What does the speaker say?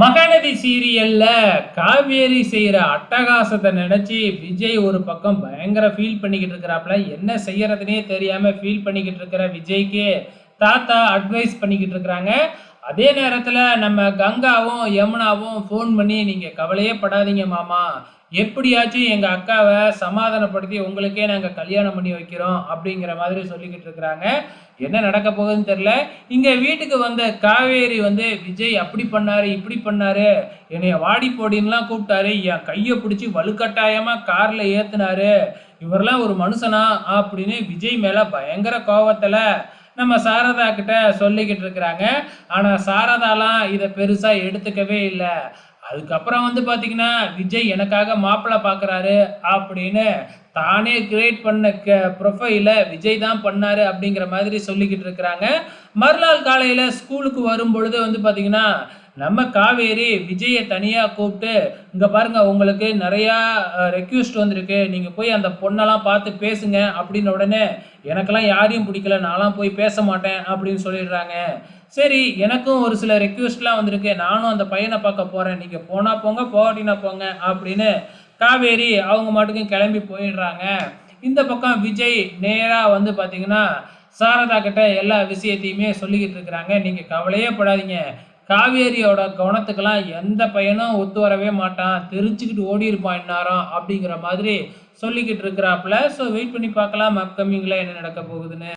மகாநதி சீரியல்ல காவேரி செய்யற அட்டகாசத்தை நினைச்சு விஜய் ஒரு பக்கம் பயங்கர ஃபீல் பண்ணிக்கிட்டு இருக்கிறாப்ல. என்ன செய்யறதுனே தெரியாம ஃபீல் பண்ணிக்கிட்டு இருக்கிற விஜய்க்கு தாத்தா அட்வைஸ் பண்ணிக்கிட்டு இருக்கிறாங்க. அதே நேரத்துல நம்ம கங்காவும் யமுனாவும் ஃபோன் பண்ணி, நீங்க கவலையே படாதீங்க மாமா, எப்படியாச்சும் எங்க அக்காவை சமாதானப்படுத்தி உங்களுக்கே நாங்க கல்யாணம் பண்ணி வைக்கிறோம் அப்படிங்கிற மாதிரி சொல்லிக்கிட்டு இருக்கிறாங்க. என்ன நடக்க போகுதுன்னு தெரியல. இங்க வீட்டுக்கு வந்த காவேரி வந்து, விஜய் அப்படி பண்ணாரு இப்படி பண்ணாரு, என்னைய வாடி போடின்லாம் கூப்பிட்டாரு, என் கையை பிடிச்சி வலுக்கட்டாயமா கார்ல ஏத்துனாரு, இவரெல்லாம் ஒரு மனுஷனா அப்படின்னு விஜய் மேல பயங்கர கோவத்துல நம்ம சாரதா கிட்ட சொல்லிக்கிட்டு இருக்கிறாங்க. ஆனா சாரதாலாம் இதை பெருசா எடுத்துக்கவே இல்லை. அதுக்கப்புறம் வந்து பார்த்தீங்கன்னா, விஜய் எனக்காக மாப்பிள்ளை பார்க்குறாரு அப்படின்னு தானே கிரியேட் பண்ண ப்ரொஃபைல விஜய் தான் பண்ணாரு அப்படிங்கிற மாதிரி சொல்லிக்கிட்டு இருக்கிறாங்க. மறுநாள் காலையில ஸ்கூலுக்கு வரும்பொழுது வந்து பார்த்தீங்கன்னா, நம்ம காவேரி விஜயை தனியாக கூப்பிட்டு, இங்கே பாருங்க உங்களுக்கு நிறையா ரெக்வெஸ்ட் வந்திருக்கு, நீங்கள் போய் அந்த பொண்ணெல்லாம் பார்த்து பேசுங்க அப்படின்ன உடனே, எனக்கெல்லாம் யாரையும் பிடிக்கல, நான்லாம் போய் பேச மாட்டேன் அப்படின்னு சொல்லிடுறாங்க. சரி, எனக்கும் ஒரு சில ரெக்வெஸ்ட்லாம் வந்திருக்கு, நானும் அந்த பையனை பார்க்க போகிறேன், நீங்கள் போனால் போங்க போகாட்டினா போங்க அப்படின்னு காவேரி அவங்க மாட்டுக்கும் கிளம்பி போயிடுறாங்க. இந்த பக்கம் விஜய் நேராக வந்து பார்த்தீங்கன்னா சாரதா கிட்ட எல்லா விஷயத்தையுமே சொல்லிக்கிட்டு இருக்கிறாங்க. நீங்கள் கவலையே படாதீங்க, காவேரியோட கவனத்துக்கெல்லாம் எந்த பையனும் ஒத்து வரவே மாட்டான், தெரிச்சுக்கிட்டு ஓடி இருப்பான் இந்நேரம் அப்படிங்கிற மாதிரி சொல்லிக்கிட்டு இருக்கிறாப்புல. ஸோ வெயிட் பண்ணி பார்க்கலாம் அப்கமிங்கில் என்ன நடக்க போகுதுன்னு.